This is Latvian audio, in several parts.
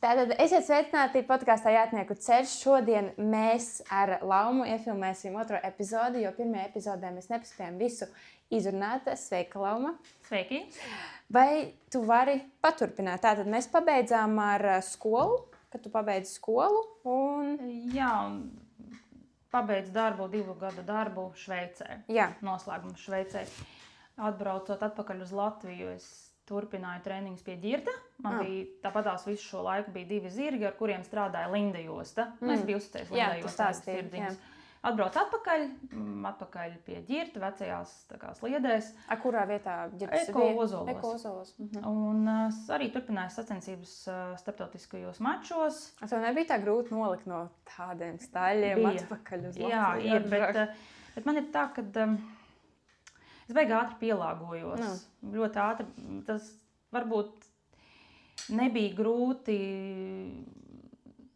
Tātad esiet sveicināti podkāstā Jātnieku ceļš. Šodien mēs ar Laumu iefilmēsim otro epizodi, jo pirmajā epizodē mēs nepaspējām visu izrunāt. Sveika, Lauma! Sveiki! Vai tu vari paturpināt? Tātad mēs pabeidzām ar skolu, kad tu pabeidzi skolu un... Jā, pabeidzu darbu, 2 gadu darbu Šveicē. Jā. Noslēgumu Šveicē. Atbraucot atpakaļ uz Latviju, es turpināju treniņus pie ģirta. Man bija tāpatās visu šo laiku bija 2 zirgi, ar kuriem strādāja Linda Josta. Es biju uzticējis Linda Josta. Atbraucu atpakaļ pie ģirta, vecajās sliedēs. A kurā vietā ģirtas bija? Eko Ozolos. Un arī turpināju sacensības starptautiskajos mačos. Tev nebija tā grūti nolikt no tādiem staļiem atpakaļ uz Latviju? Jā, bet man ir tā, ka... Es baigi ātri pielāgojos. Ļoti ātri. Tas varbūt nebija grūti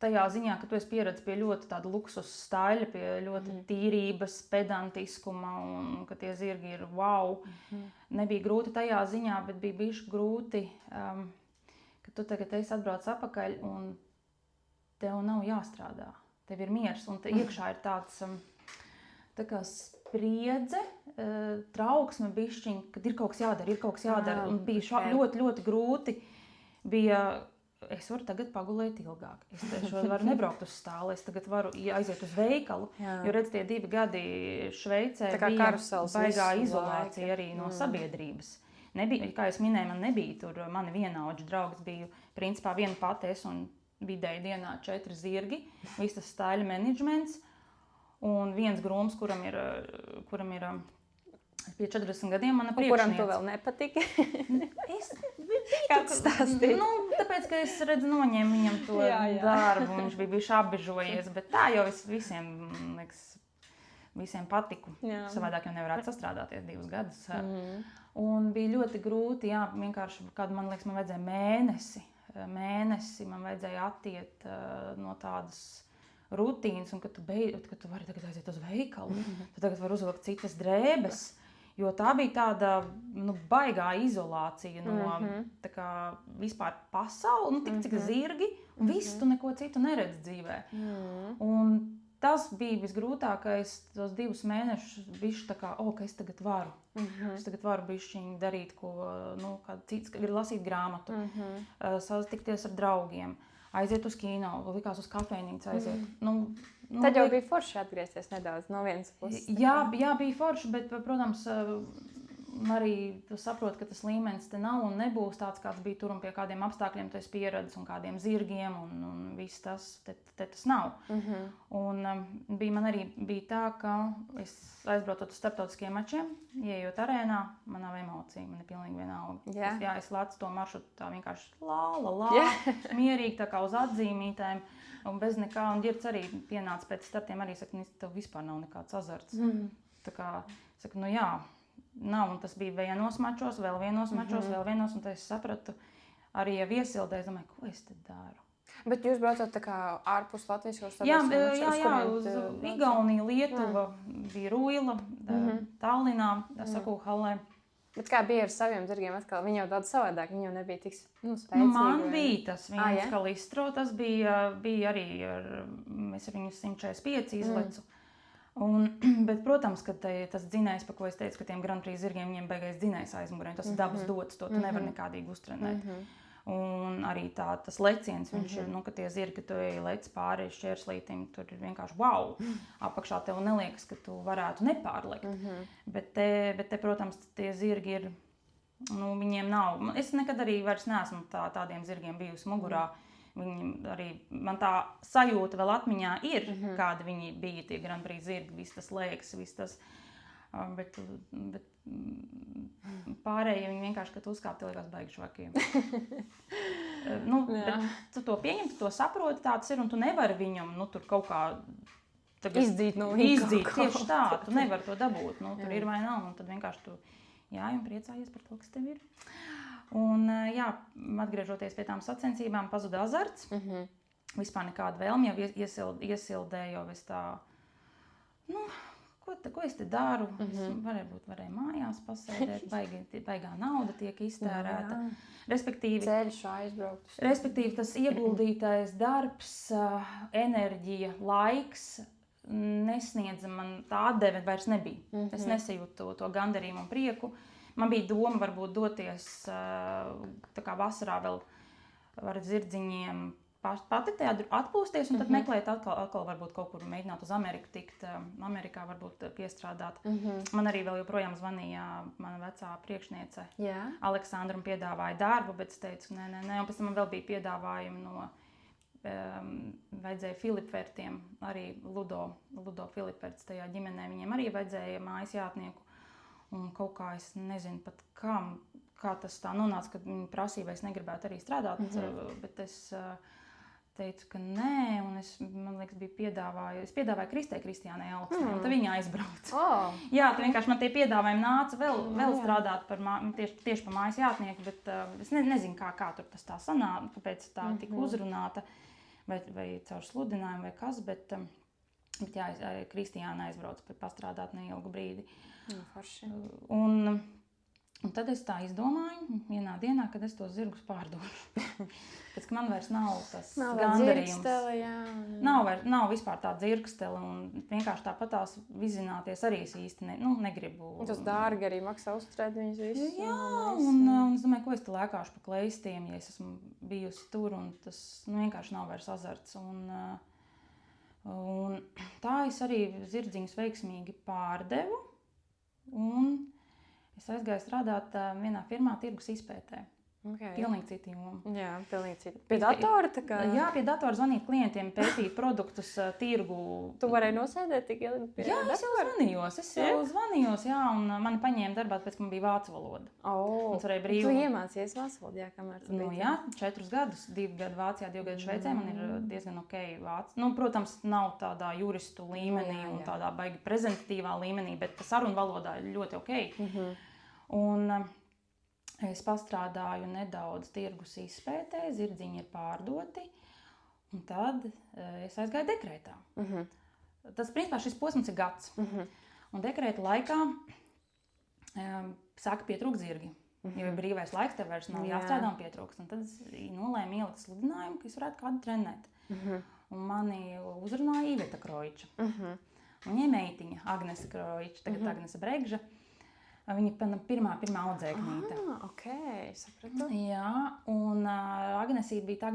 tajā ziņā, ka tu esi pieredzējis pie ļoti tāda luksus staļa, pie ļoti tīrības, pedantiskuma un ka tie zirgi ir wow. Nebija grūti tajā ziņā, bet bija bišķi grūti, ka tu tagad esi atbrauc atpakaļ un tev nav jāstrādā. Tev ir miers un iekšā ir tāds... Tā kā spriedze, trauksme bišķiņ, kad ir kaut kas jādara, un bija ļoti, ļoti grūti. Es varu tagad pagulēt ilgāk, es varu nebraukt uz stāli, es tagad varu aiziet uz veikalu, jo redz tie 2 gadi Šveicē bija baigā izolācija arī no sabiedrības. Nebija, kā es minēju, man nebija tur mani vienaudži draugs, biju principā viena pati es un vidēji dienā 4 zirgi, viss tas stāļa menedžments. Un viens grūms, kuram ir pie 40 gadiem, mana priekšniece. Kuram tu vēl nepatika? Kāds stāstīja? Tāpēc, ka es redzu, noņēmu viņam to darbu, viņš bija bijuši apbežojies, bet tā jau es visiem patiku. Savādāk jau nevarētu sastrādāties 2 gadus. Un bija ļoti grūti, vienkārši kādu, man liekas, man vajadzēja mēnesi man vajadzēja attiet no tādas rutīnas, un kad tu vari tagad aiziet uz veikalu, tu tagad vari uzvilkt citas drēbes, jo tā bija tāda baigā izolācija no tā kā vispār pasauli, tik cik zirgi, un viss tu neko citu neredz dzīvē. Un tas bija visgrūtākais, tos 2 mēnešus bišķi tā kā, ka es tagad varu. Es tagad varu bišķiņ darīt, ko, kādu cits, lasīt grāmatu, satikties ar draugiem. Aiziet uz kino, likās uz kafejnīcu aiziet. Tad jau bija forši atgriezties nedaudz no vienas puses. Jā, bija forši, bet, protams, arī tu saproti, ka tas līmenis te nav un nebūs tāds, kāds bija tur un pie kādiem apstākļiem tu esi pieredzis un kādiem zirgiem un viss tas, te tas nav. Un man arī bija tā, ka es aizbraucot uz starptautiskiem mačiem, ieejot arēnā, man nav emocija, man ir pilnīgi vienalga. Es lācu to maršrutu tā vienkārši mierīgi tā kā uz atzīmītēm un bez nekā, un ģirds arī pienāca pēc startiem, arī saka, tev vispār nav nekāds azarts. Tā kā, saka, nav, un tas bija vienos mačos, vēl vienos, un tad es sapratu, arī jau iesildēju, es domāju, ko es te daru. Bet jūs braucat tā kā ārpus Latvijas? Jā, uz Igauniju, Lietuva, bija Ruila, Tallinā, Sakūhallē. Bet kā bija ar saviem zirgiem atkal? Viņi jau daudz savādāk, viņi jau nebija tik spēcīgi. Man bija tas viens Kalistro, tas bija arī, es ar viņu 145 izlecu. Bet, protams, ka tas dzinējs, par ko es teicu, ka tiem Grand Prix zirgiem viņiem beigais dzinējs aizmugurē, tas ir dabas dots, to tu nevar nekādīgi uztrenēt. Un arī tas leciens, viņš ir, ka tie zirgi, ka tu ej lec pāri šķērslītim, tur ir vienkārši wow. Apakšā tev neliekas, ka tu varētu nepārlikt. Bet te, protams, tie zirgi ir, viņiem nav. Es nekad arī vairs neesmu tādiem zirgiem bijusi mugurā. Arī, man tā sajūta vēl atmiņā ir, kāda viņi bija tie Grand Prix zirgi, viss tas liekas, viss tas, bet pārējie viņi vienkārši, kad uzkāp, tie liekas baigi švakiem. Bet tu to pieņem, tu to saproti, tā tas ir, un tu nevari viņam, tur kaut kā izdzīt no viņa tieši tā, tu nevari to dabūt, tur ir vai nav, un tad vienkārši tu un priecājies par to, kas tev ir. Un, atgriežoties pie tām sacensībām, pazuda azarts. Vispār nekāda vēlme, jau iesildēju, jau es tā, ko es te daru? Es varēju mājās pasēdēt, baigā nauda tiek iztērēta. Respektīvi, ceļš aizbraukt. Respektīvi, tas ieguldītais darbs, enerģija, laiks nesniedza man tā atdeve vairs nebija. Es nesajūtu to gandarījumu un prieku. Man bija doma varbūt doties tā kā vasarā vēl ar zirdziņiem pati atpūsties un tad meklēt atkal varbūt kaut kur mēģināt uz Ameriku tikt, Amerikā varbūt piestrādāt. Man arī vēl joprojām zvanīja mana vecā priekšniece Aleksandra un piedāvāja darbu, bet es teicu, nē, un pēc tam man vēl bija piedāvājumi no, vajadzēja Filipvērtiem, arī Ludo Filipvērts tajā ģimenē, viņiem arī vajadzēja mājas jātnieku. Un kaut kā es nezinu pat kā tas tā nonāca, kad viņi prasīja, vai es negribētu arī strādāt, bet es teicu, ka nē, un man liekas, es piedāvāju Kristiānai Alksnei, un tad viņa aizbrauca. Jā, tad vienkārši man tie piedāvājumi nāca vēl strādāt tieši par mājas jātnieku, bet es nezinu, kā tur tas tā sanāca, kāpēc tā tika uzrunāta, vai caur sludinājumu vai kas, bet jā, Kristiāna aizbrauca pastrādāt neilgu brīdi. Un tad es tā izdomāju vienā dienā, kad es tos zirgus pārdošu. Pēc ka man vairs nav tas gandarījums. Nav vispār tā dzirkstele un vienkārši tāpatās vizināties arī es īsti negribu. Tas dārgi arī maksā uzturēt viņus visus. Jā, un es domāju, ko es te lēkāšu pa kleistiem, ja es esmu bijusi tur un tas vienkārši nav vairs azarts. Un tā es arī zirdziņus veiksmīgi pārdevu. Un es aizgāju strādāt vienā firmā tirgus izpētē. Pilnīgi cita joma. Jā, pilnīgi cita. Pie datora tā kā? Jā, pie datora zvanīt klientiem, pētīt produktus, tirgu. Tu varēji nosēdēt tik ilgi pie datora? Jā, es jau zvanījos, jā, un mani paņēma darbā, tāpēc, ka man bija vācu valoda. Tu iemācījies vācu valodu, jā, kamēr tu biji? Jā, 4 gadus, 2 gadi Vācijā, 2 gadi Šveicē, man ir diezgan ok vācu. Protams, nav tādā juristu līmenī un tādā baigi prezentatīvā līmenī, bet sarunu valodā ir ļoti ok. Un es pastrādāju nedaudz tirgus izpētē, zirdziņi ir pārdoti, un tad es aizgāju dekrētā. Tas, principā, šis posms ir gads. Un dekrēta laikā sāka pietrūkt zirgi. Jo ir brīvais laiks, tev vairs nav jāstrādā un pietrūkst. Un tad es nolēmu ielikt sludinājumu, ka es varētu kādu trenēt. Un mani uzrunāja Iveta Kroiča. Viņai meitiņa, Agnese Kroiča, tagad Agnese Bregža. Viņa pirmā audzēknīte. Sapratu. Jā, un Agnesei bija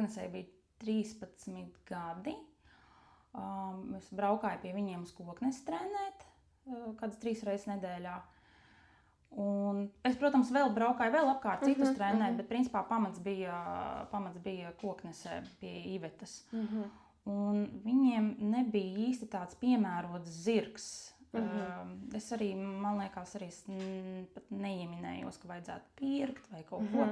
13 gadi. Es braukāju pie viņiem uz koknesi trenēt, kādas 3 reizes nedēļā. Un es, protams, braukāju apkārt citus trenēt, bet principā pamats bija koknesē pie Ivetas. Un viņiem nebija īsti tāds piemērots zirgs. Es arī, man liekas, pat neieminējos, ka vajadzētu pirkt vai kaut ko.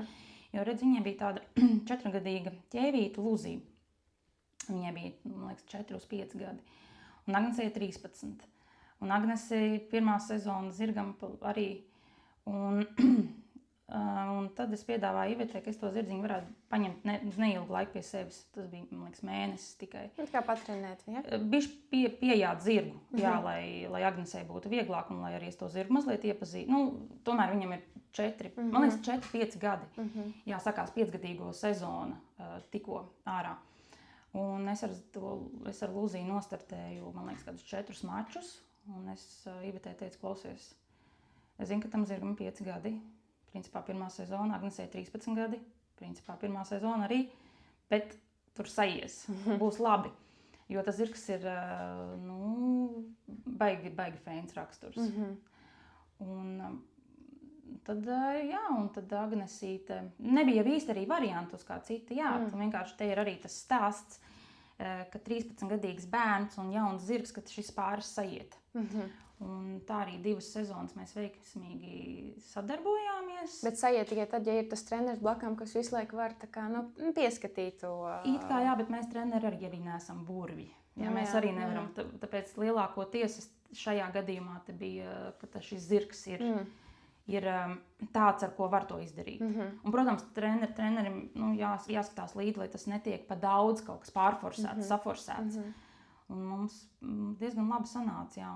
Jo, redz, viņai bija tāda 4-gadīga ķēvīta Luzī. Viņai bija, man liekas, 4-5 gadi. Un Agnesei 13. Un Agnesei pirmā sezona zirgam arī. Un tad es piedāvāju Ivetē, ka es to zirdziņu varētu paņemt neilgu laiku pie sevis. Tas bija, man liekas, mēnesis tikai. Kā patrenēt, ja? Bišķi pieejāt zirgu, jā, lai Agnesei būtu vieglāk un lai arī es to zirgu mazliet iepazītu. Tomēr viņam ir 4-5 gadi. Jā, sākās 5-gadīgo sezona tikko ārā. Un es ar Luziju nostartēju, man liekas, kādus 4 mačus. Un es Ivetē teicu, klausies, es zinu, ka tam zirgam 5 gadi. Principā pirmā sezona, Agnesei 13 gadi, principā pirmā sezona arī, bet tur sajies, būs labi, jo tas zirgs ir, baigi fēns raksturs. Un tad Agnesīte, nebija īsti arī variantus kā citi, jā, vienkārši te ir arī tas stāsts, ka 13-gadīgs bērns un jauns zirgs, ka šis pāris sajiet. Un tā arī 2 sezonas mēs veiksmīgi sadarbojāmies. Bet sajiet tikai tad, ja ir tas treneris blakām, kas visu laiku var pieskatīt to. It kā jā, bet mēs treneri arī neesam burvi. Jā, mēs arī nevaram, tāpēc lielākoties šajā gadījumā te bija, ka šis zirgs ir tāds, ar ko var to izdarīt. Un, protams, trenerim jāskatās līdzi, lai tas netiek pa daudz kaut kas pārforsēts, saforsēts. Un mums diezgan labi sanāca, jā.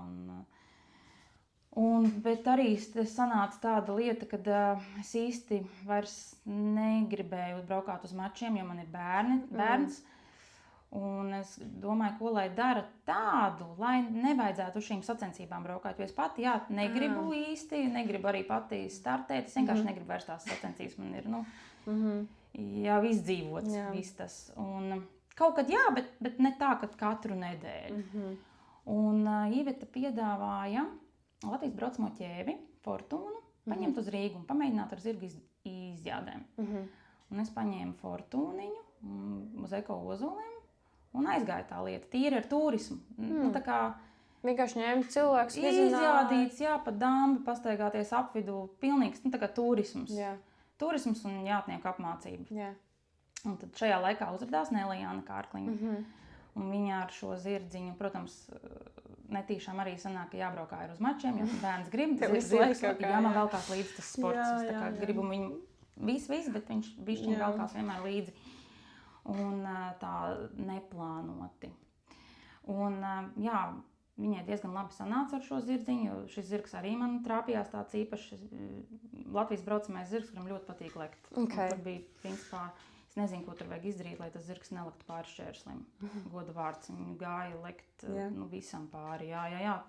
Bet arī sanāca tāda lieta, ka es īsti vairs negribēju braukāt uz mačiem, jo man ir bērns. Un es domāju, ko lai dara tādu, lai nevajadzētu uz šīm sacensībām braukāt. Jo es pati negribu īsti, negribu arī pati startēt. Es vienkārši negribu vairs tās sacensības. Man ir jau izdzīvots viss tas. Un kaut kad bet ne tā, ka katru nedēļu. Un Iveta piedāvāja Latvijas braucamo ķēvi, Fortūnu, paņemt uz Rīgu un pamēģināt ar zirgu izjādēm. Un es paņēmu Fortūniņu uz Eko Ozoliem un aizgāju tā lieta. Tīri ar turismu. Tā kā vienkārši ņēma cilvēks, izjādīts, pa dambi, pastaigāties apvidū. Pilnīgs, tā kā turisms. Turisms un jātnieku apmācība. Un tad šajā laikā uzradās Nelijāna Kārkliņa. Un viņa ar šo zirdziņu, protams, netīšām arī sanāk, ka jābraukā ir uz mačiem, jo bērns grib. Man velkās līdzi tas sports. Es tā kā gribu viņu visu, bet viņš bišķiņ velkās vienmēr līdzi. Un tā neplānoti. Un viņai diezgan labi sanāca ar šo zirdziņu, jo šis zirgs arī man trāpījās tāds īpašs Latvijas braucamais zirgs, kuram ļoti patīk lekt. Tur bija, principā, es nezinu, ko tur vajag izdarīt, lai tas zirgs nelektu pāri šķērslim. Goda vārds, viņu gāja lekt visam pāri. Jā.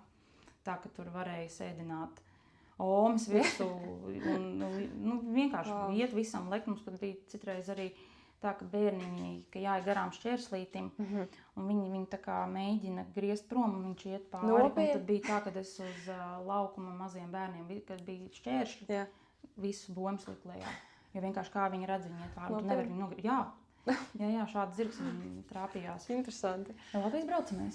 Tā, ka tur varēja sēdināt omas visu un vienkārši iet visam lekt. Mums pat bija citreiz arī tā, ka bērniņi, ka jāja garām šķērslītim, un viņi tā kā mēģina griezt prom, un viņš iet pāri. Un tad bija tā, kad es uz laukuma maziem bērniem, kad bija šķēršļi, visu bombas likt lejā. Jo vienkārši kā viņi redz, viņi iet pāri, tu nevar viņu nogriezt. Jā, šāds zirgs viņam trāpījās. Interesanti. Latvijas braucamais,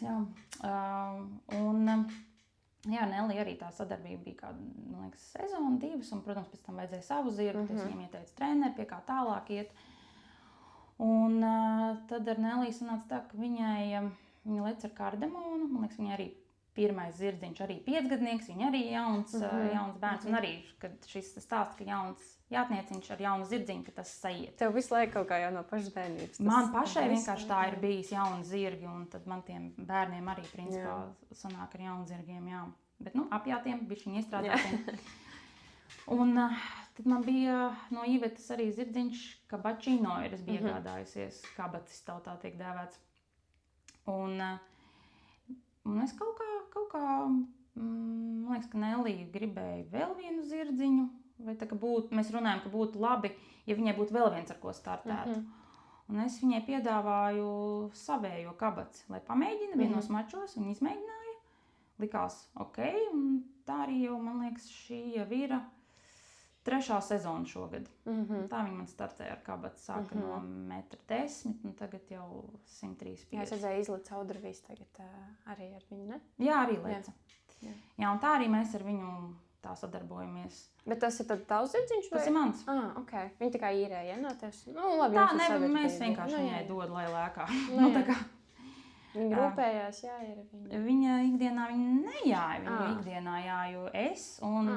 Nelija arī tā sadarbība bija kāda, man liekas, sezona, 2, un, protams, pēc tam vajadzēja savu zirgu, es viņam ieteicu treneri, pie kā tālāk iet. Un tad ar Neliju sanāca tā, ka viņa lec ar kardemonu, man liekas, viņa arī pirmais zirdziņš, arī 5-gadnieks, viņa arī jauns bērns, un arī, kad šis stāsts, ka jauns jātnieciņš ar jaunu zirdziņu, ka tas sajiet. Tev visu laiku kaut kā jau no pašas bērnības. Man pašai vienkārši tā ir bijis jauni zirgi, un tad man tiem bērniem arī, principā, sanāk ar jaunu zirgiem, Bet, apjātiem, bišķiņi iestrādātiem. Un tad man bija no Ivetas arī zirdziņš Kabačino, es biju iegādājusies, kabacis tautā tiek dēvēts. Un es kaut kā, man liekas, ka Nelija gribēja vēl vienu zirdziņu, vai tā, ka mēs runājam, ka būtu labi, ja viņai būtu vēl viens, ar ko startētu. Un es viņai piedāvāju savējo kabaci, lai pamēģina vienos mačos, viņa izmēģināja. Likās ok, un tā arī jau, man liekas, šī jau ir 3. sezona šogad. Tā viņa man startēja ar kabaci, sāka no 1,10 m, un tagad jau 135. Jā, es redzēju izlica Audravīs tagad arī ar viņu, ne? Jā, arī leca. Jā, un tā arī mēs ar viņu tā sadarbojamies. Bet tas ir tad tavs zirdziņš? Tas ir mans. Ok. Viņa tā kā īrēja, no tevis? Labi, tā, mēs vienkārši viņai dod, lai lēkā. Tā kā. Viņa rūpējās, jāja ar viņu. Viņa ikdienā nejāja, viņa ikdienā jāju es un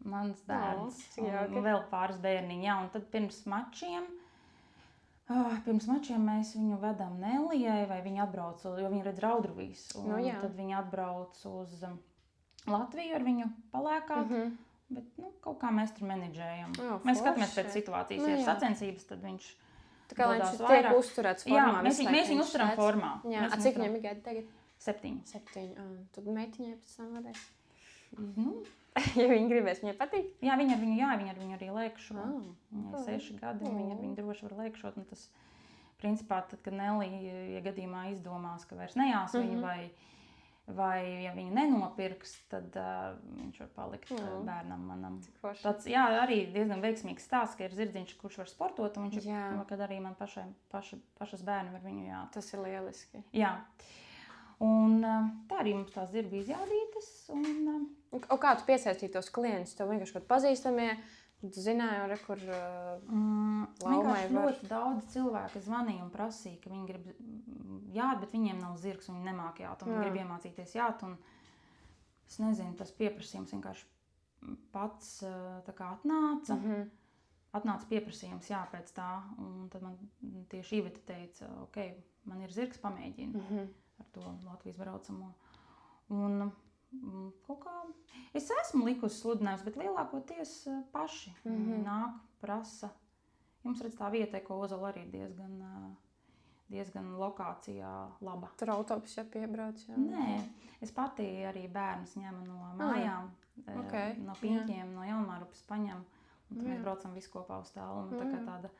mans bērns. Un vēl pāris bērniņi, un tad pirms mačiem mēs viņu vedam Nelijai, vai viņa atbrauc, jo viņa redz Raudravīs. Tad viņa atbrauc uz Latviju ar viņu palēkāt, bet kaut kā mēs tur menedžējam. Mēs skatāmies pēc situācijas, ja ir sacensības, tad viņš tā kā viņš tiek uzturēts formā. Jā, mēs viņu uzturam formā. Jā, cik viņam ir gadi tagad? 7. Tad meitiņai pēc tam varēs. Ja viņa gribēs, viņai patīk? Jā, viņa ar viņu arī lēkšo. Viņai 6 gadi, un viņa ar viņu droši var lēkšot. Un tas, principā, tad, kad Nelija, ja gadījumā izdomās, ka vairs nejās viņu, vai ja viņu nenopirks, tad viņš var palikt bērnam manam. Tāds, arī diezgan veiksmīgs stāsts, ka ir zirdziņš, kurš var sportot, un viņš ir, kad arī man pašas bērni var viņu, Tas ir lieliski. Jā. Un tā arī mums tās zirgi izjādītas. Un kā tu piesaistīji tos klientus? Tev vienkārši kaut pazīstamie, tu zināji, kur laumai var? Ļoti daudz cilvēku zvanīja un prasīja, ka viņi grib jāt, bet viņiem nav zirgs, un viņi nemāk jāt, un viņi grib iemācīties jāt. Un es nezinu, tas pieprasījums vienkārši pats tā kā atnāca. Atnāca pieprasījums, pēc tā. Un tad man tieši Iveta teica, ok, man ir zirgs, pamēģina ar to Latvijas braucamo. Un kaut kā es esmu likusi sludinājumus, bet lielākoties paši nāk, prasa. Jums redz tā vieta, ko Ozola arī diezgan lokācijā laba. Tur autobus jāpiebrauc, jā? Nē, es patī arī bērnus ņemu no mājām, no Piņķiem, no Jaunmārupas paņem, un tad mēs braucam visu kopā uz Tallimu. Tā kā tāda,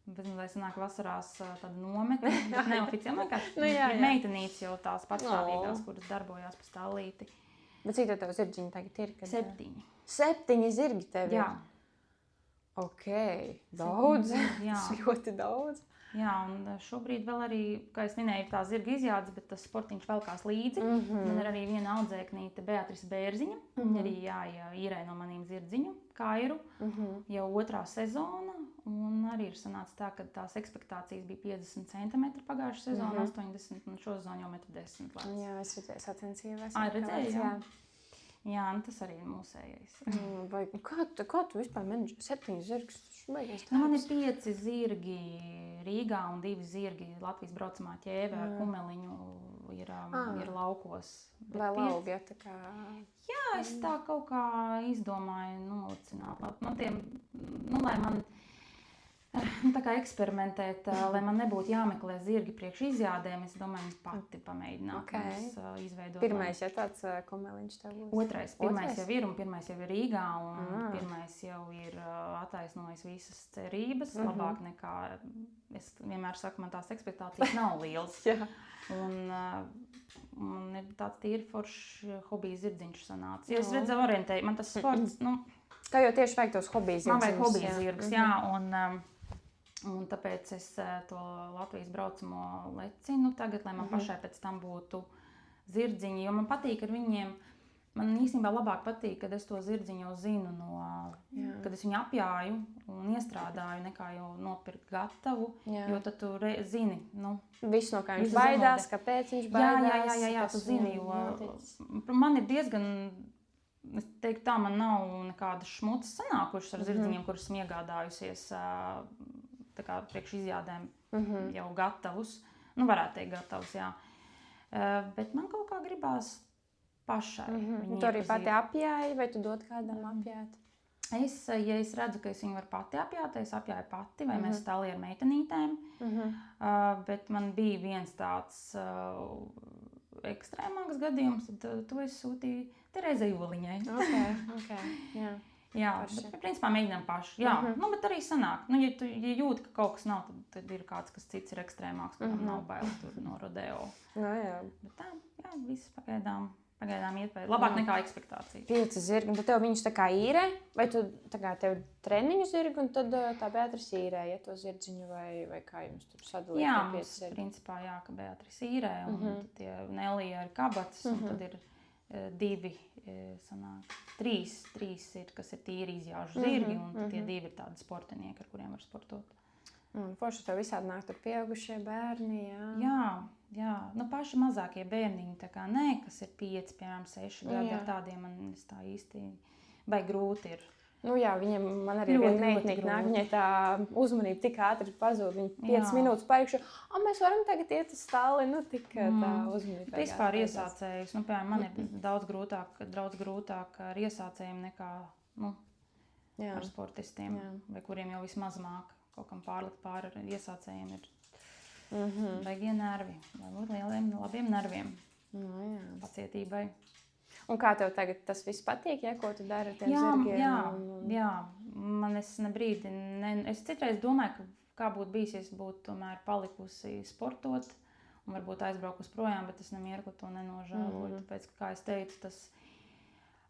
bet lai sanāk vasarās tāda nometne, bet neoficiāli vienkārši ir meitenītes jau tās patstāvīgās, kuras darbojās pa stallīti. Bet cik tev zirģiņi tagad ir? 7. 7 zirgi tev ir? Jā. Ok, daudz. Jā. Ļoti daudz. Jā, un šobrīd vēl arī, kā es minēju, ir tā zirga izjādes, bet tas sportiņš velkās līdzi. Man ir arī viena audzēknīte Beatrice Bērziņa. Viņa arī jāīrē no manīm zirdziņu, Kairu, jau 2. sezona. Un arī ir sanācis tā, ka tās ekspektācijas bija 50 centimetri pagājušā sezona, 80, un šo sezonu jau 1,10 m. Jā, es redzēju sacensību. Redzēju, jā. Jā, un tas arī ir mūsējais. Kā tu vispār menedži 7 zirgus? Man ir 5 zirgi Rīgā un 2 zirgi Latvijas braucamā ķēve ar kumeliņu ir laukos. Lai laugi, ja tā kā... Jā, es tā kaut kā izdomāju nolicināt. Lai man tā kā eksperimentēt, lai man nebūtu jāmeklē zirgi priekš izjādēm, es domāju, pati pamēģināt izveidot. Pirmais jau tāds kumeliņš tev būs? Otrais. Pirmais jau ir, un pirmais jau ir Rīgā, un pirmais jau ir attaisnojis visas cerības, labāk nekā, es vienmēr saku, man tās ekspektācijas nav lielas. Un ir tāds tīri foršs hobija zirdziņš sanāca. Jo es redzu orientēju, man tas sports, Tā jau tieši vajag tos hobija zirgus. Man vajag hobija zirgus, jā, un tāpēc es to Latvijas braucamo lecinu tagad, lai man pašai pēc tam būtu zirdziņi, jo man patīk ar viņiem, man īstenībā labāk patīk, kad es to zirdziņu jau zinu, kad es viņu apjāju un iestrādāju, nekā jau nopirkt gatavu, jo tad tu zini, visu no kā viņš baidās, kāpēc viņš baidās. Jā, tu zini, jo man ir diezgan... Es teiktu, tā man nav nekādas šmutas sanākušas ar zirdziņiem, kurus esmu iegādājusies tā kā priekš izjādēm jau gatavus. Varētu teikt gatavus, jā. Bet man kaut kā gribās pašai. Tu arī pati apjāji, vai tu dod kādam apjāt? Ja es redzu, ka es viņu varu pati apjāt, es apjāju pati, vai mēs stāli ar meitenītēm. Bet man bija viens tāds ekstrēmāks gadījums, tad to es sūtīju Terezai Oliņai. Jā, bet principā mēģinām paši. Jā, bet arī sanāk. Ja jūt, ka kaut kas nav, tad ir kāds, kas cits ir ekstrēmāks, kuram nav bail tur no rodeo. Bet tā, jā, viss pagaidām iet vai labāk nekā ekspektācija. 5 zirgi, bet tev viņus tā kā īrē? Vai tu tā kā tev treniņu zirgi un tad tā Beatrice īrē, ja to zirdziņu vai kā jums tur sadalīt? Jā, mums principā jā, ka Beatrice īrē un tad tie Nelija ir kabatas un tad ir 2, sanāk, 3 ir, kas ir tīri izjāžu zirgi un tad tie 2 ir tādi sportinieki, ar kuriem var sportot. Forši tev visādi nāk tur pieaugušie bērni, Jā, paši mazākie bērniņi, tā kā kas ir 5, piemēram, 6 gadi, ar tādiem man tā īsti vai grūti ir. Viņam, man arī viena meitnieka nāk, viņai tā uzmanība tik ātri pazūd, viņa 5 minūtes paikšu, mēs varam tagad iet uz stāli, tik tā uzmanība. Vispār iesācējus, piemēram, man ir daudz grūtāk ar iesācējiem nekā, ar sportistiem, vai kuriem jau vismaz māk kaut kam pārlikt pāri ar iesācējiem ir. Baigie nervi, lai būtu labiem nerviem, pacietībai. Un kā tev tagad tas viss patīk, ko tu dari ar tiem zirgiem? Jā, man es nebrīdi, es citreiz domāju, kā būtu bijis, ja es būtu tomēr palikusi sportot un varbūt aizbraukus projām, bet es nemirkli to nenožēloju, tāpēc, kā es teicu,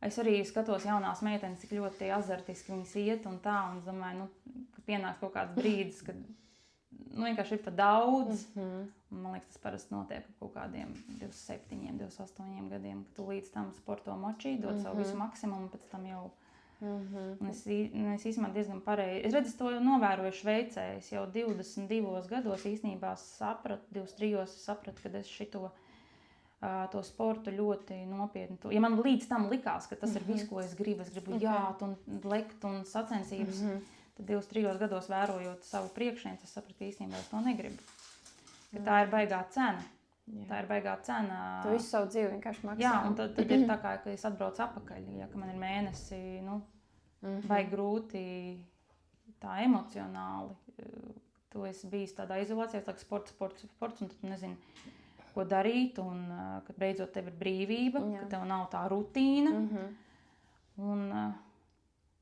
es arī skatos jaunās meitenes, cik ļoti azartiski viņas iet un tā, un es domāju, ka pienāks kaut kāds brīdis, kad vienkārši ir pa daudz. Man liekas, tas parasti notiek ar kaut kādiem 27, 28 gadiem, ka tu līdz tam sporto močī, dod savu visu maksimumu, pēc tam jau... Un es īstenībā diezgan pareizi... Es redzu, to novēroju Šveicē. Es jau 22 gados īstenībā sapratu, 23 sapratu, kad es to sportu ļoti nopietni... Ja man līdz tam likās, ka tas ir viss, ko es gribu jāt un lekt un sacensības, tad 23 gados vērojot savu priekšnieci, es sapratu, ka īstenībā es to negribu. Ka tā ir baigā cena. Tā ir baigā cena. Tu visu savu dzīvi vienkārši maksā. Jā, un tad ir tā kā, ka es atbraucu atpakaļ, ja ka man ir mēnesi, vai grūti tā emocionāli. Tu esi bijis tādā izolācijā, tā kā sports, un tad tu nezini, ko darīt, un kad beidzot tev ir brīvība, ka tev nav tā rutīna. Un,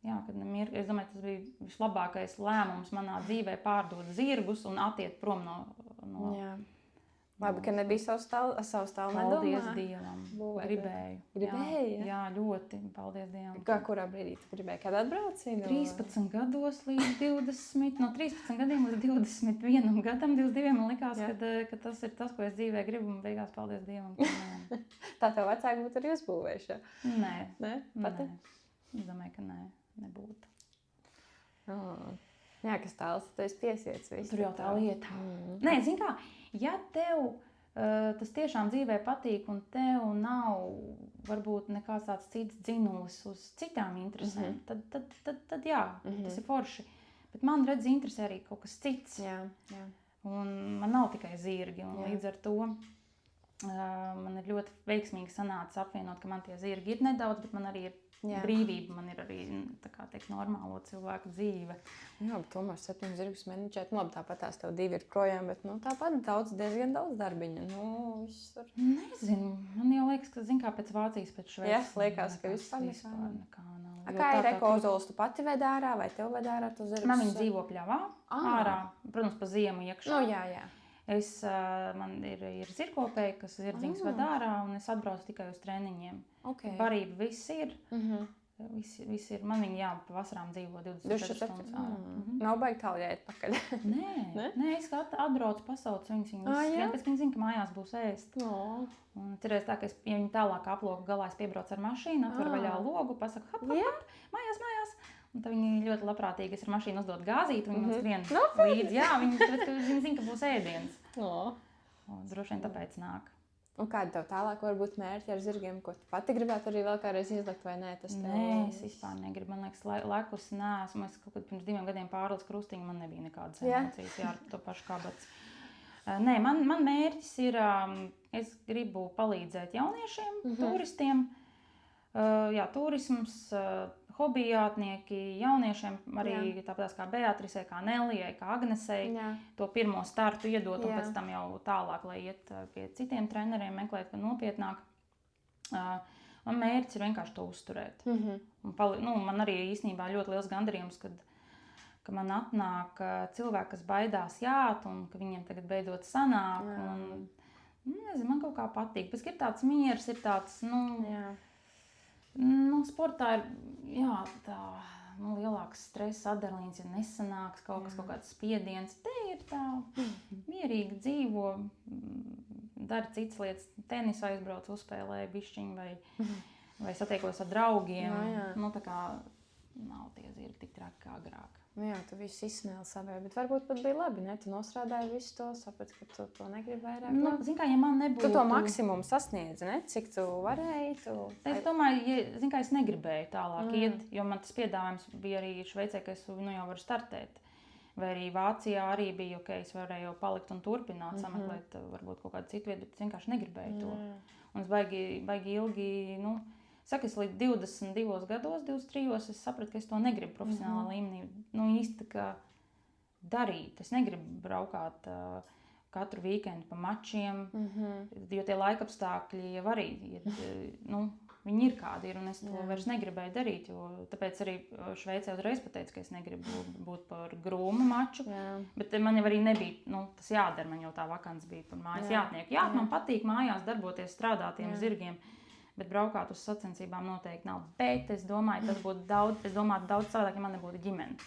kad es domāju, tas bija vislabākais lēmums manā dzīvē pārdot zirgus un attiet prom no Labi, ka nebija savu stāvu Paldies nedomā. Dievam. Gribēji? Jā, ļoti. Paldies Dievam. Kurā brīdī tu gribēji? Kad atbrauci? 13 gados līdz 20, no 13 gadiem līdz 21 gadam, 22 man likās, ka tas ir tas, ko es dzīvē gribu, un beigās paldies Dievam. Tā tev vecāki būtu arī uzbūvējuši, ja? Nē. Pati? Es domāju, ka nebūtu. Jā, kas tāls, tu esi piesiets visu. Tur jau tā lieta. Nē, zini kā, ja tev tas tiešām dzīvē patīk un tev nav varbūt nekāds tāds cits dzinulis uz citām interesēm, tad jā, tas ir forši. Bet man redz interesē arī kaut kas cits. Jā. Un man nav tikai zirgi, un līdz ar to man ir ļoti veiksmīgi sanācis apvienot, ka man tie zirgi ir nedaudz, bet man arī ir brīvība, man ir arī, tā kā teikt, normālo cilvēku dzīve. Jā, bet tomēr 7 zirgus menedžēt, labi, tāpat tās tev 2 ir projām, bet, tāpat diezgan daudz darbiņa, visur. Nezinu, man jau liekas, ka, zin kā, pēc Vācijas, pēc Šveices. Jā, liekas, ka vispār nekā nav. Kā ir ekozols, tu pati ved ārā, vai tev ved ārā tu zirgus? Man viņi dzīvo pļavā, ārā, protams, pa ziemu iekšā. Jā. Man ir zirgopēji, kas zirdziņus ved ārā, un es atbraucu tikai uz treniņiem. Barība viss ir. Viss ir. Man viņi vasarām dzīvo 24 stundas ārā. Nav baigi tālu jāiet pakaļ. Nē, es atbraucu, pasaucu viņus. Pēc viņi zina, ka mājās būs ēst. Un cerēs tā, ka ja viņi tālāk aploku galā, es piebraucu ar mašīnu, atver vaļā logu, pasaku, hop, mājās. Un tad viņi ļoti labprātīgi, es ar mašīnu uzdot gāzīt, viņi man skrien līdzi. Jā, viņi zina, ka būs ēdiens. Droši vien tāpēc nāk. Un kādi tev tālāk var būt mērķi ar zirgiem, ko tu pati gribētu arī vēl kādreiz izlikt, vai nē? Nē, es vispār negribu. Man liekas, lekus neesmu. Es kaut kad pirms 2 gadiem pārlicu krustiņu, man nebija nekādas emocijas, ar to pašu kabats. Nē, man mērķis ir, es gribu palīdzēt jauniešiem, turistiem. Turisms, hobijātnieki, jauniešiem, arī tāpēc kā Beatrisei, kā Nelijai, kā Agnesei, to pirmo startu iedot un pēc tam jau tālāk, lai iet pie citiem treneriem, meklēt, ka nopietnāk. Man mērķis ir vienkārši to uzturēt. Man arī īstenībā ļoti liels gandarījums, ka man atnāk cilvēki, kas baidās jāt un ka viņiem tagad beidzot sanāk. Un, nezinu, man kaut kā patīk. Pēc ir tāds miers, ir tāds, sportā ir lielāks stress, adrenalīns, ja nesanāks kaut kāds spiediens. Te ir tā mierīgi dzīvo, dara citas lietas, tenisu aizbrauc, uzspēlēja bišķiņu vai satiekos ar draugiem. Tā kā nav tie zirgi tik traki kā agrāk. Jā, tu visu izsmēli savai, bet varbūt pat bija labi, ne? Tu nosrādāji visu to, saprati, ka tu to negribi vairāk. Zin kā, ja man nebūtu... Tu to maksimumu sasniedzi, ne? Cik tu varēji? Es domāju, es negribēju tālāk iet, jo man tas piedāvājums bija arī Šveicē, ka es jau varu startēt. Vai arī Vācijā arī bija, es varēju jau palikt un turpināt, sameklēt varbūt kaut kādu citu vietu, bet es vienkārši negribēju to. Un es baigi ilgi, Saka, es līdz 22 gados, 23, es sapratu, ka es to negribu profesionālā līmenī. Īsti kā darīt. Es negribu braukāt katru weekendu pa mačiem, jo tie laikapstākļi jau arī ir, viņi ir kādi ir, un es to vairs negribēju darīt, jo tāpēc arī Šveicē uzreiz pateicu, ka es negribu būt par grūmu maču, bet man jau arī nebija, tas jādara, man jau tā vakants bija par mājas jātnieku. Man patīk mājās darboties, strādāt tiem zirgiem. Bet braukāt uz sacensībām noteikti nav. Bet es domāju, tas būtu daudz savādāk, ja man nebūtu ģimene.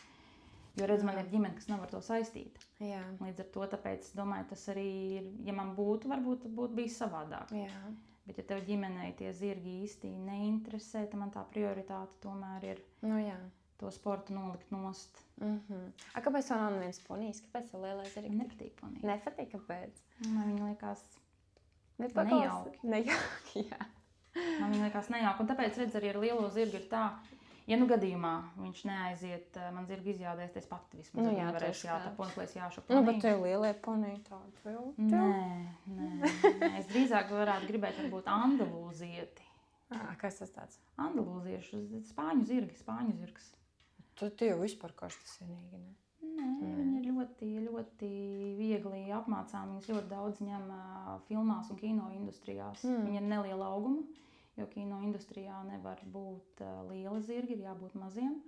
Jo redz, man ir ģimene, kas nevar to saistīt. Līdz ar to, tāpēc es domāju, tas arī ir, ja man būtu, varbūt būtu bijis savādāk. Bet ja tev ģimenei tie zirgi īsti neinteresē, tad man tā prioritāte tomēr ir to sportu nolikt nost. Kāpēc tev nav neviens ponijs? Kāpēc tev lielais zirgi? Nepatīk ponijs. Nepatīk, kāpēc? Man viņi liekas nejauki. Nejauki, jā. Man viņa liekas nejauka, un tāpēc, redz, arī ar lielo zirgu ir tā, Ja nu gadījumā viņš neaiziet, man zirga izjādēs, es pati vismaz nevarēšu jātaponklēs jāšaponī. Nu, bet tev lielie ponī tādu jau? Nē. Es drīzāk varētu gribēt varbūt andalūzieti. Kas tas tāds? Andalūziešu, spāņu zirgs. Tu jau vispār karstasinīgi, ne? Nē, viņi ir ļoti, ļoti viegli apmācām. Viņas ļoti daudz ņem filmās un kino industrijās. Viņi ir neliela auguma. Jo kino industrijā nevar būt lieli zirgi, ir jābūt maziem.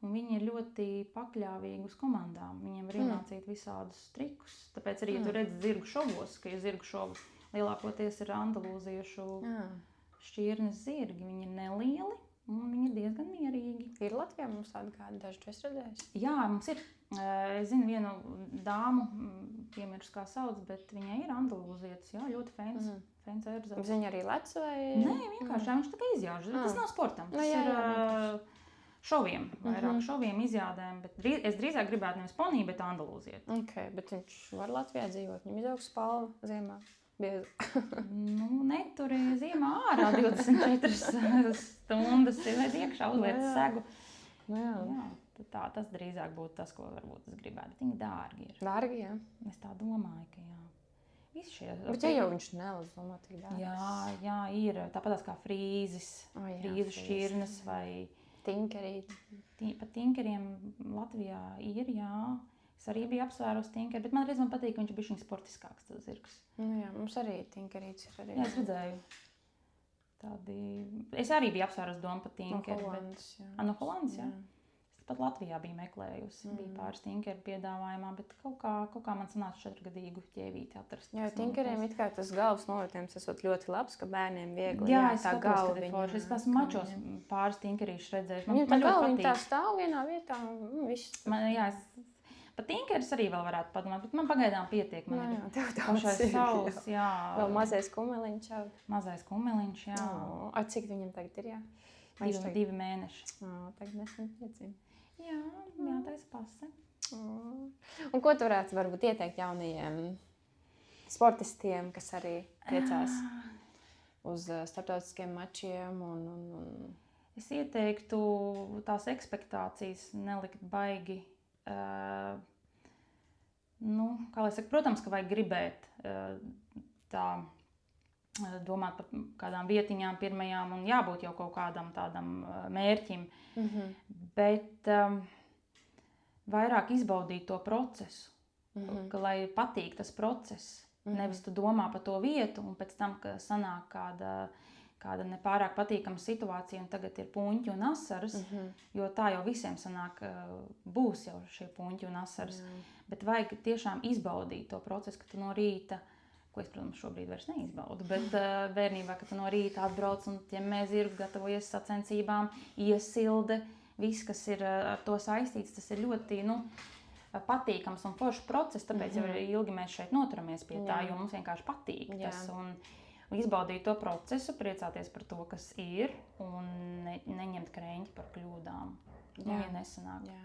Un viņi ir ļoti pakļāvīgi uz komandām. Viņiem var iemācīt visādus trikus. Tāpēc arī, ja tu redzi zirgu šovos, ka zirgu šovu lielākoties ir andalūziešu šķirnes zirgi. Viņi ir nelieli un viņi ir diezgan mierīgi. Ir Latvijā mums tāda kāda daži, tu esi redzējis? Jā, mums ir. Es zinu vienu dāmu, piemiršu kā sauc, bet viņai ir andalūzietis. Jā, ļoti fēns. Viņa arī lec vai? Nē, vienkārši viņš tā kā izjauž. Tas nav sportam. Tas ir šoviem, vairāk šoviem izjādēm. Bet es drīzāk gribētu nevis ponī, bet andalūzieti. Okay, bet viņš var Latvijā dzīvot. Viņam izaugs spalva ziemā. Neturi ziemā ārā 24 stundas. Ir iekšā uzliet segu. Jā, tas drīzāk būtu tas, ko varbūt es gribētu. Bet viņi dārgi ir. Dārgi, jā. Es tā domāju, ka jā. Bet ja jau viņš nelaz, domā, tik dārgs. Jā, ir. Tāpat kā frīzes, frīzu šķirnes vai tinkerī. Pat tinkeriem Latvijā ir, jā. Es arī biju apsvērusi tinkeri, bet man reizēm patīk, ka viņš ir bišķiņ sportiskāks, tas zirgs. Jā, mums arī tinkerīts ir arī. Jā, es redzēju. Es arī biju apsvērusi domu par tinkeri. No Holandas, jā. No Holandas, jā. Pat Latvijā bija meklējusi, bija pāris tinkeru piedāvājumā, bet kaut kā man sanāca 4-gadīgu ķēvīti atrast. Jā, tinkeriem it kā tas galvas novērtējums esot ļoti labs, ka bērniem viegli. Jā, es tā galva viņam. Es esmu mačos pāris tinkerīšus redzējuši. Viņam tā galva, viņa tā stāv vienā vietā, viss. Pat tinkeris arī vēl varētu padomāt, bet man pagaidām pietiek. Man ir pašais savs, jā. Vēl mazais kumeliņš jau. Mazais kumeliņš, jā. Cik viņam tagad ir, jā? 2 mēneši. Tagad nesen piecīm. Jā, jātaisa pase. Un ko tu varētu ieteikt jaunajiem sportistiem, kas arī priecās uz starptautiskiem mačiem? Es ieteiktu tās ekspektācijas nelikt baigi. Kā lai saka, protams, ka vajag gribēt domāt par kādām vietiņām pirmajām un jābūt jau kaut kādam tādam mērķim. Bet vairāk izbaudīt to procesu, lai patīk tas process. Nevis tu domā par to vietu un pēc tam, ka sanāk kāda nepārāk patīkama situācija un tagad ir puņķi un asaras, jo tā jau visiem sanāk, būs jau šie puņķi un asaras. Bet vajag tiešām izbaudīt to procesu, ka tu no rīta, ko es, protams, šobrīd vairs neizbaudu, bet bērnībā, ka tu no rīta atbrauc un ķemmē zirgu, gatavojies sacensībām, iesilde, viss, kas ir ar to saistīts, tas ir ļoti, patīkams un foršs process, tāpēc jau ilgi mēs šeit noturamies pie tā, jo mums vienkārši patīk tas un izbaudīt to procesu, priecāties par to, kas ir un neņemt kreņķi par kļūdām, ja nesanāk. Jā.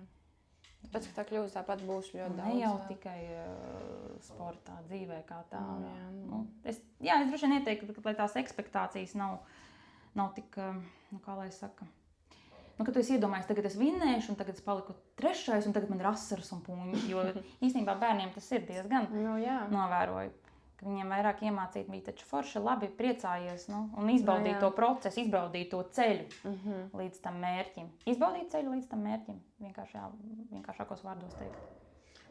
Pēc, ka tā kļūst, tāpat būs ļoti daudz. Ne jau tikai sportā, dzīvē kā tā. Es droši vien ieteiktu, lai tās ekspektācijas nav tik, kā lai saka, ka tu esi iedomājies, tagad es vinnēšu, un tagad es paliku 3. un tagad man ir asaras un puņi, jo īstenībā bērniem tas ir diezgan novēroju. Viņiem vairāk iemācīt bija taču forši, labi, priecājies un izbaudīt to procesu, izbaudīt to ceļu līdz tam mērķim. Izbaudīt ceļu līdz tam mērķim, vienkāršākos vārdos teikt.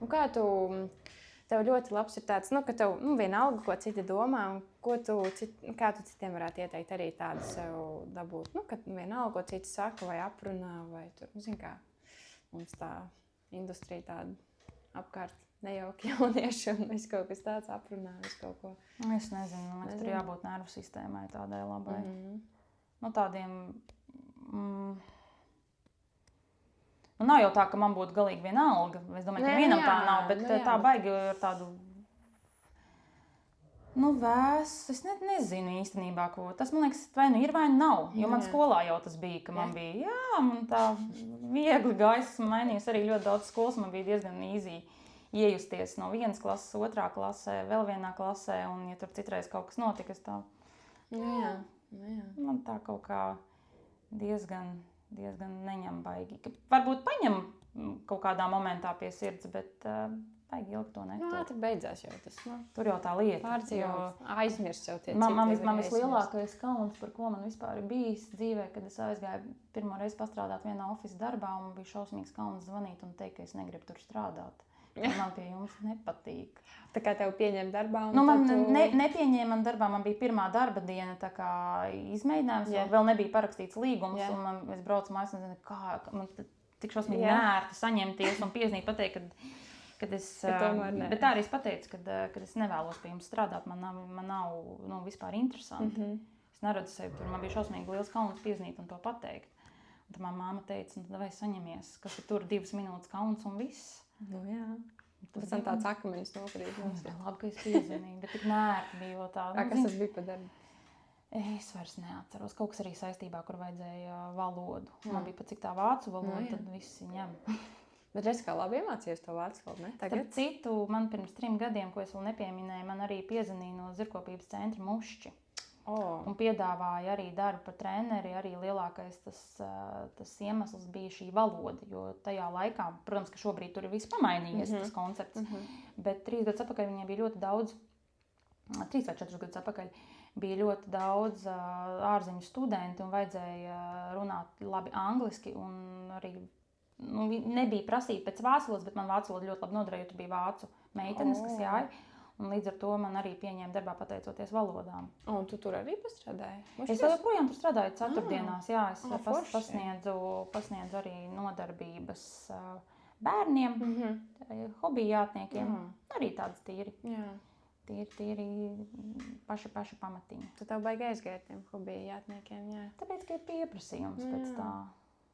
Un kā tev ļoti labs ir tāds, ka tev vienalga, ko citi domā, un kā tu citiem varētu ieteikt arī tādu sev dabūt, ka vienalga, ko citi saka vai aprunā, vai tur, kā mums tā industrija tāda apkārt. Nejauki jaunieši un viss kaut kas tāds aprunā, visu kaut ko. Es nezinu, tur jābūt nervu sistēmai tādai labai. Tādiem... nav jau tā, ka man būtu galīgi vienalga. Es domāju, ka vienam tā nav, bet tā baigi ar tādu... Es nezinu īstenībā, ko. Tas, man liekas, vai ir, vai nav. Jo man skolā jau tas bija, ka man bija, man tā viegli gājis, esmu mainījusi arī ļoti daudz skolas, man bija diezgan easy iejusties no 1. klases, 2. klasē, vēl vienā klasē, un ja tur citreiz kaut kas notika, es tā... Man tā kaut kā diezgan diezgan neņem baigi. Varbūt paņem kaut kādā momentā pie sirds, bet baigi ilgi to netur. Tur beidzās jau tas. Tur jau tā lieta. Pārdzīvot, aizmirst jau tie Man vislielākais kauns, par ko man vispār ir bijis dzīvē, kad es aizgāju pirmo reizi pastrādāt vienā ofisa darbā un bija šausmīgs kauns zvanīt un teikt, ka es negribu tur strādāt. Man pie jums nepatīk. Tā kā tev pieņem darbā? Man nepieņēma man darbā, man bija pirmā darba diena, tā kā izmēģinājums, vēl nebija parakstīts līgums, un es braucu mājās un nezinu, kā man tik šausmīgi nērti saņemties un pieznīt pateikt, kad es, bet tā arī es pateicu, kad es nevēlos pie jums strādāt, man nav vispār interesanti. Es neredzu sevi tur, man bija šausmīgi liels kauns pieznīt un to pateikt. Un tad man māma teica, vai saņemies, kas ir tur 2 minūtes kauns un viss. Jā. Tas ir tāds akmenis nokrīt. Labi, ka es piezinīju, bet tik nērti bija tā. Kas tas bija par darbu? Es vairs neatceros. Kaut kas arī saistībā, kur vajadzēja valodu. Man bija pat cik tā vācu valoda, tad visi ņem. Bet es kā labi iemācījos to vācu valodu, ne? Tagad citu, man pirms 3 gadiem, ko es vēl nepieminēju, man arī piezinīja no Zirgkopības centra Mušķi. Un piedāvāja arī darbu par treneri, arī lielākais tas iemesls bija šī valoda, jo tajā laikā, protams, ka šobrīd tur ir viss pamainījies, tas koncepts, bet 3 gadus atpakaļ viņiem bija ļoti daudz, 3 vai 4 gadus atpakaļ bija ļoti daudz ārzemju studenti un vajadzēja runāt labi angliski un arī, nebija prasība pēc vācu valodas, bet man vācu valoda ļoti labi noderēja, jo tu bija vācu meitenes, kas jāja. Un līdz ar to man arī pieņēma darbā pateicoties valodām. Un tu tur arī pastrādāji? Es vēl joprojām tur strādāju ceturtdienās. Jā, es pasniedzu arī nodarbības bērniem, hobiju jātniekiem. Arī tādas tīri paši pamatiņi. Tu tev baigi aizgāja tiem hobiju jātniekiem, jā. Tāpēc, ka ir pieprasījums pēc tā.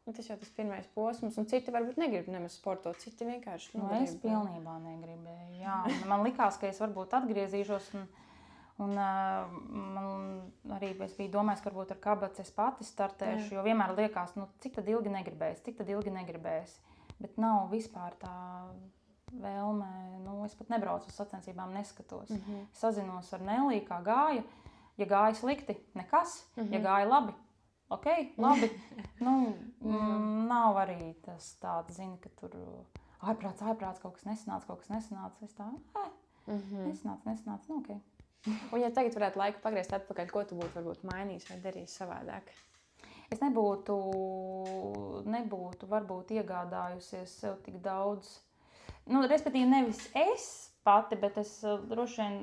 Tas jau tas pirmais posms, un citi varbūt negrib nemaz sportot, citi vienkārši es pilnībā negribēju, jā. Man likās, ka es varbūt atgriezīšos, un man arī es biju domājis, ka varbūt ar kabatas es pati startēšu, jo vienmēr liekas, cik tad ilgi negribēs, bet nav vispār tā vēlme, es pat nebraucu uz sacensībām, neskatos. Sazinos ar Nelī, kā gāja, ja gāja slikti, nekas, ja gāja labi. Ok, labi. Nav arī tas tāds, zini, ka tur ārprāts, kaut kas nesanāca. Es tā, nesanāca, ok. Un ja tagad varētu laiku pagriezt atpakaļ, ko tu būtu varbūt mainījis vai darījis savādāk? Es nebūtu varbūt iegādājusies sev tik daudz. Respektīvi nevis es pati, bet es droši vien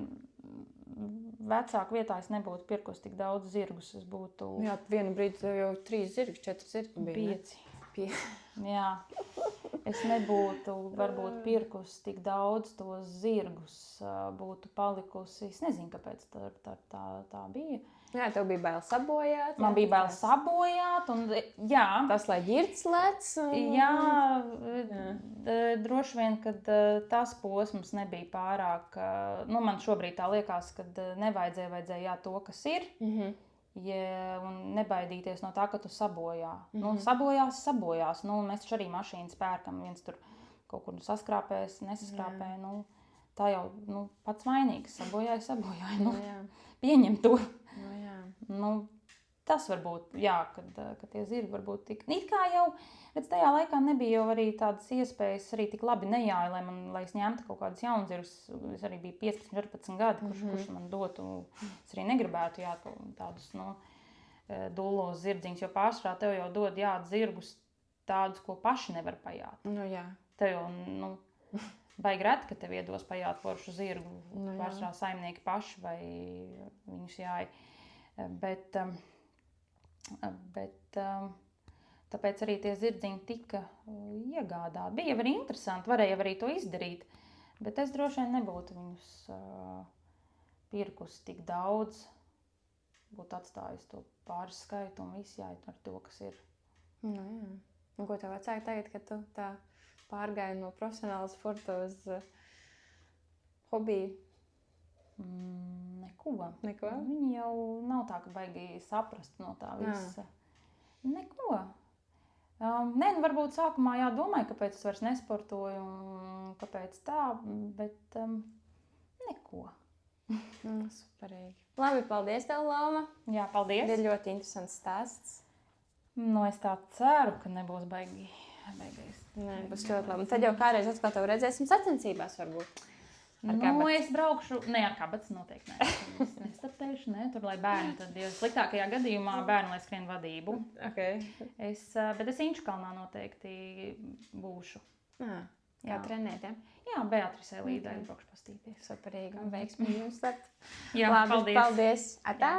vecāku vietā es nebūtu pirkus tik daudz zirgus. Es būtu... Jā, vienu brīdi tev jau 3 zirgi, 4 zirgi bija. 5. Jā. Es nebūtu varbūt pirkus tik daudz tos zirgus. Būtu palikusi... Es nezinu, kāpēc tā bija. Jā, tev bija bail sabojāt. Man bija bail sabojāt. Un, jā. Tas, lai ģirds lec. Jā. Droši vien, kad tas posms nebija pārāk... man šobrīd tā liekas, kad vajadzēja to, kas ir. Un nebaidīties no tā, ka tu sabojā. Sabojās. Mēs taču arī mašīnas pērkam. Viens tur kaut kur saskrāpēs, nesaskrāpē. Tā jau pats vainīgs. Sabojāja. Pieņem to. Tas varbūt, jā, kad tie zirgi varbūt tik... It kā jau, bet tajā laikā nebija jau arī tādas iespējas arī tik labi nejāja, lai es ņemtu kaut kādus jaunzirgus. Es arī biju 15-14 gadi, kurš man dotu. Es arī negribētu, jā, tādus, dullos zirdziņus, jo pārsvarā tev jau dod jāt zirgus tādus, ko paši nevar pajāt. Jā. Tev jau, baigi reti, ka tev iedos pajāt foršu zirgu. Pārsvarā saimnieki paši vai viņus jāja. Bet tāpēc arī tie zirdziņi tika iegādāti. Bija arī interesanti, varēja arī to izdarīt, bet es droši vien nebūtu viņus pirkus tik daudz, būtu atstājis to pāris skaitu un viss jāiet ar to, kas ir. Jā. Un ko tev vecāki tagad, kad tu tā pārgāji no profesionāla sporta uz hobiju? Neko. Viņi jau nav tā, ka baigi saprast no tā visa. Neko. Varbūt sākumā jādomāja, kāpēc es vairs nesportoju un kāpēc tā, bet neko. Superīgi. Labi, paldies tev, Loma. Jā, paldies. Ir ļoti interesants stāsts. Nu, es tā ceru, ka nebūs baigais. Nē, būs ļoti labi. Un tad jau kādreiz atkal tev redzēsim sacensībās varbūt. Nu, es braukšu, ne ar kabats noteikti, ne. Es nestartēšu, ne, tur, lai bērni, tad, jo sliktākajā gadījumā bērni, lai skrien vadību. Okay. Bet es Inčukalnā noteikti būšu. Kā trenēt, ja? Jā, Beatrisē līdē braukšu pastīties. Superīgi un veiksmīgi jums start. Jā, labi, paldies. Atā!